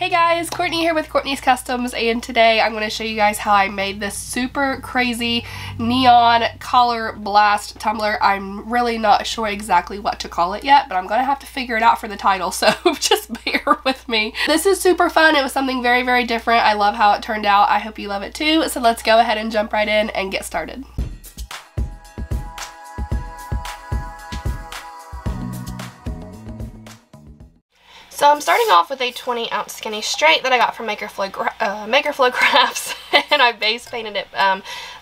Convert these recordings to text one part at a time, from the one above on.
Hey guys, Courtney here with Courtney's Customs, and today I'm going to show you guys how I made this super crazy neon color blast tumbler. I'm really not sure exactly what to call it yet, but I'm going to have to figure it out for the title, so just bear with me. This is super fun. It was something very, very different. I love how it turned out. I hope you love it too, so let's go ahead and jump right in and get started. So I'm starting off with a 20-ounce skinny straight that I got from Maker Flow Crafts, and I base painted it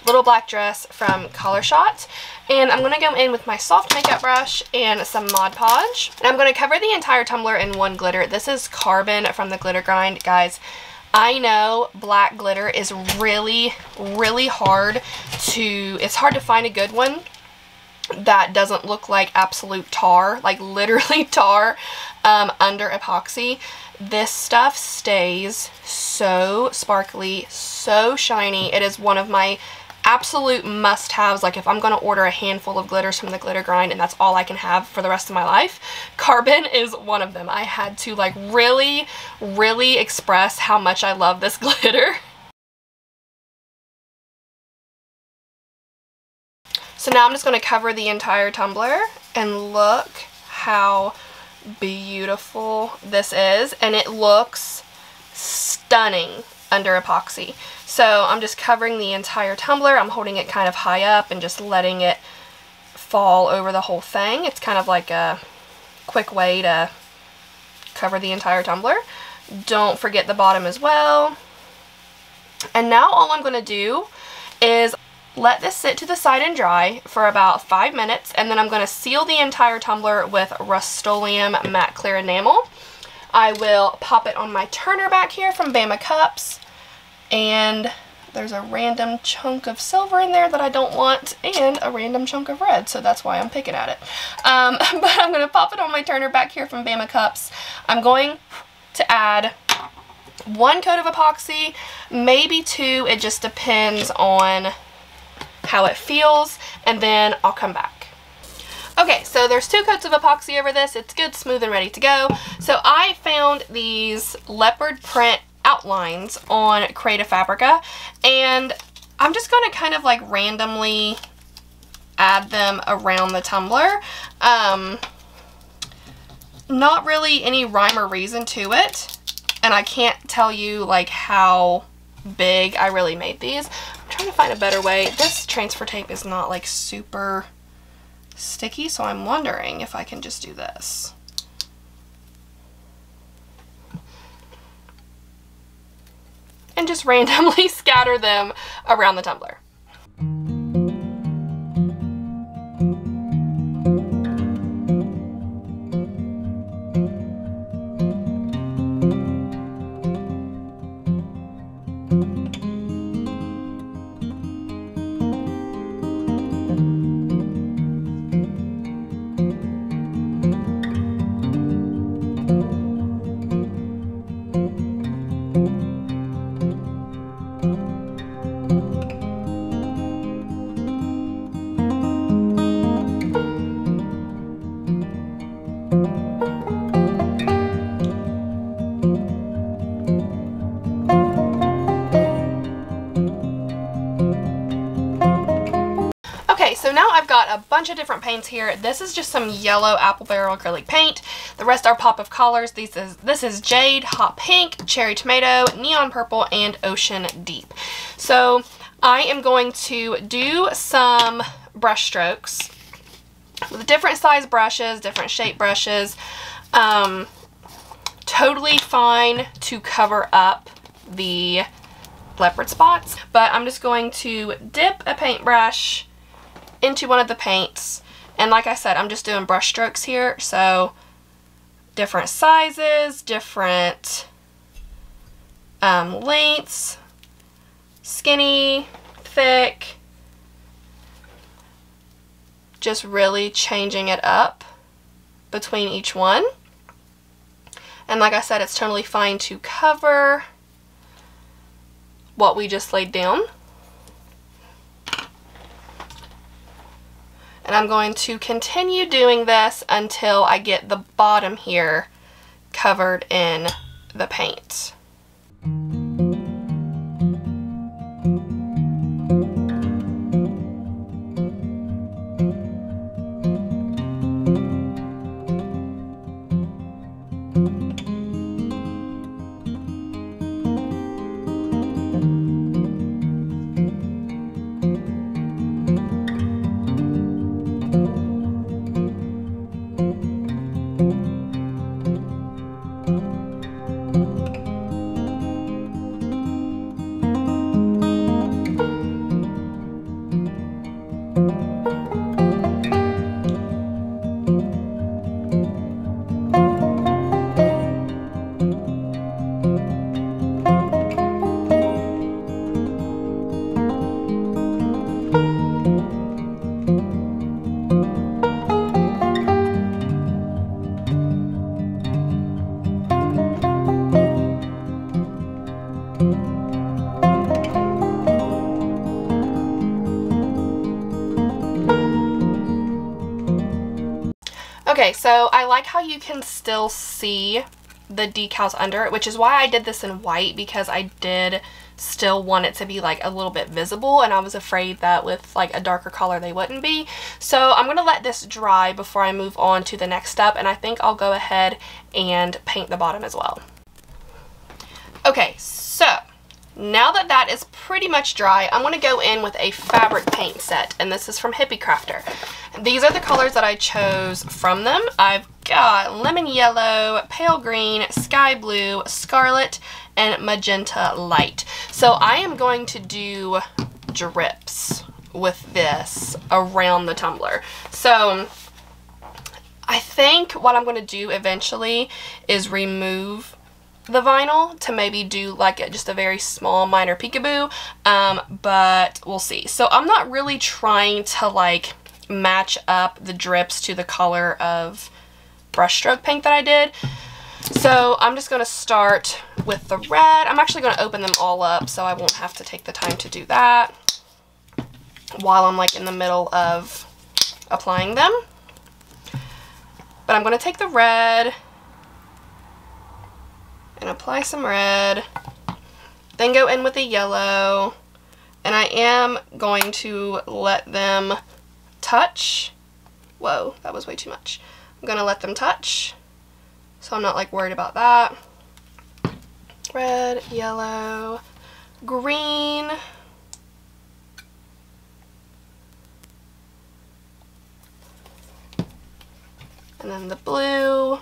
little black dress from Color Shot. And I'm going to go in with my soft makeup brush and some Mod Podge. And I'm going to cover the entire tumbler in one glitter. This is Carbon from the Glitter Grind. Guys, I know black glitter is really, really hard to, it's hard to find a good one that doesn't look like absolute tar, like literally tar, under epoxy. This stuff stays so sparkly, so shiny. It is one of my absolute must-haves. Like if I'm going to order a handful of glitters from the Glitter Grind and that's all I can have for the rest of my life, Carbon is one of them. I had to like really, really express how much I love this glitter. So now I'm just going to cover the entire tumbler, and look how beautiful this is, and it looks stunning under epoxy. So I'm just covering the entire tumbler. I'm holding it kind of high up and just letting it fall over the whole thing. It's kind of like a quick way to cover the entire tumbler. Don't forget the bottom as well. And now all I'm going to do is let this sit to the side and dry for about 5 minutes, and then I'm going to seal the entire tumbler with Rust-Oleum Matte Clear Enamel. I will pop it on my turner back here from Bama Cups, and there's a random chunk of silver in there that I don't want, and a random chunk of red, so that's why I'm picking at it. But I'm going to pop it on my turner back here from Bama Cups. I'm going to add 1 coat of epoxy, maybe 2, it just depends on how it feels, and then I'll come back. Okay, so there's 2 coats of epoxy over this. It's good, smooth, and ready to go. So I found these leopard print outlines on Creative Fabrica, and I'm just going to kind of like randomly add them around the tumbler. Not really any rhyme or reason to it, and I can't tell you like how big I really made these. I'm trying to find a better way. This transfer tape is not like super sticky, so I'm wondering if I can just do this. And just randomly scatter them around the tumbler. So now I've got a bunch of different paints here. This is just some yellow apple barrel acrylic paint. The rest are pop of colors. This is Jade, Hot Pink, Cherry Tomato, Neon Purple, and Ocean Deep. So I am going to do some brush strokes with different size brushes, different shape brushes. Totally fine to cover up the leopard spots, but I'm just going to dip a paintbrush into one of the paints, and like I said, I'm just doing brush strokes here, so different sizes, different lengths, skinny, thick, just really changing it up between each one. And like I said, it's totally fine to cover what we just laid down. And I'm going to continue doing this until I get the bottom here covered in the paint. Okay, so I like how you can still see the decals under it, which is why I did this in white, because I did still want it to be like a little bit visible, and I was afraid that with like a darker color they wouldn't be. So I'm gonna let this dry before I move on to the next step, and I think I'll go ahead and paint the bottom as well. Okay, so now that that is pretty much dry, I'm going to go in with a fabric paint set, and this is from Hippie Crafter. These are the colors that I chose from them. I've got lemon yellow, pale green, sky blue, scarlet, and magenta light. So I am going to do drips with this around the tumbler. So I think what I'm going to do eventually is remove the vinyl to maybe do like just a very small minor peekaboo, but we'll see. So I'm not really trying to like match up the drips to the color of brushstroke paint that I did. So I'm just going to start with the red. I'm actually going to open them all up so I won't have to take the time to do that while I'm like in the middle of applying them. But I'm going to take the red and apply some red, then go in with the yellow, and I am going to let them touch. Whoa, that was way too much. I'm going to let them touch, so I'm not like worried about that. Red, yellow, green, and then the blue.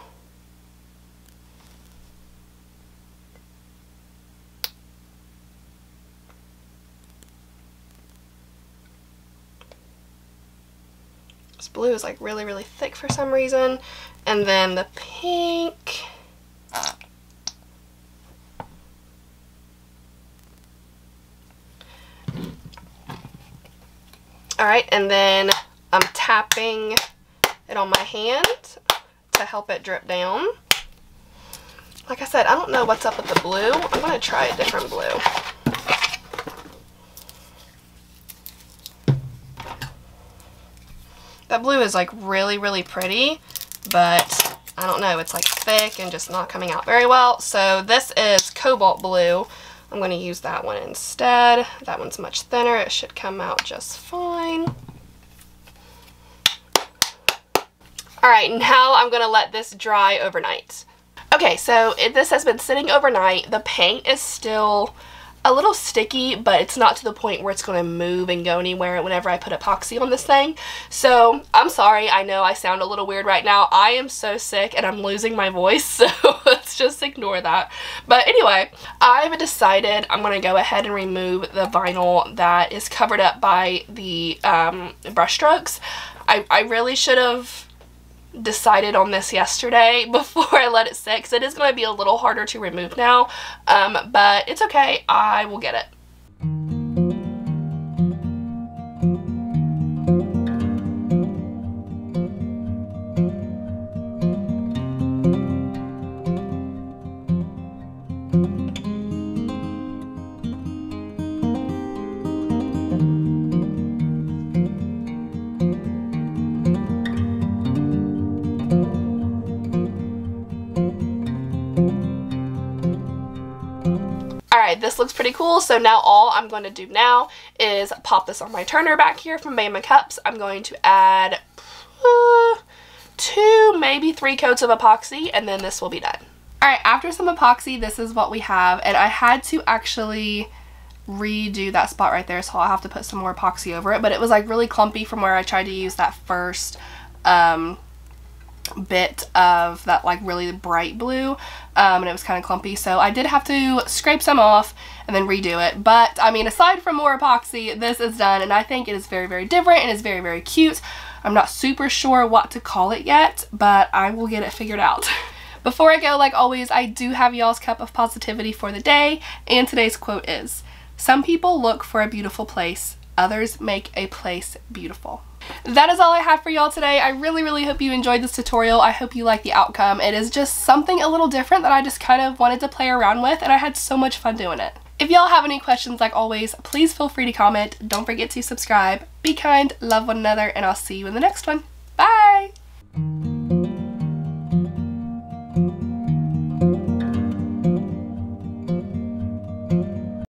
This blue is like really, really thick for some reason. And then the pink. Alright, and then I'm tapping it on my hand to help it drip down. Like I said, I don't know what's up with the blue. I'm going to try a different blue. That blue is like really, really pretty, but I don't know, it's like thick and just not coming out very well. So this is cobalt blue. I'm going to use that one instead. That one's much thinner. It should come out just fine. Alright, now I'm going to let this dry overnight. Okay, so this has been sitting overnight. The paint is still a little sticky, but it's not to the point where it's going to move and go anywhere whenever I put epoxy on this thing. So I'm sorry, I know I sound a little weird right now. I am so sick and I'm losing my voice, so let's just ignore that. But anyway, I've decided I'm going to go ahead and remove the vinyl that is covered up by the brush strokes. I really should have decided on this yesterday before I let it sit, because it is going to be a little harder to remove now, but it's okay, I will get it. Alright, this looks pretty cool. So now all I'm going to do now is pop this on my turner back here from Bama Cups. I'm going to add 2, maybe 3 coats of epoxy, and then this will be done. Alright, after some epoxy, this is what we have, and I had to actually redo that spot right there, so I'll have to put some more epoxy over it, but it was like really clumpy from where I tried to use that first bit of that like really bright blue, and it was kind of clumpy, so I did have to scrape some off and then redo it. But I mean, aside from more epoxy, this is done, and I think it is very, very different and is very, very cute. I'm not super sure what to call it yet, but I will get it figured out. Before I go, like always, I do have y'all's cup of positivity for the day, and today's quote is, "Some people look for a beautiful place, others make a place beautiful." That is all I have for y'all today. I really, really hope you enjoyed this tutorial. I hope you like the outcome. It is just something a little different that I just kind of wanted to play around with, and I had so much fun doing it. If y'all have any questions, like always, please feel free to comment. Don't forget to subscribe. Be kind, love one another, and I'll see you in the next one.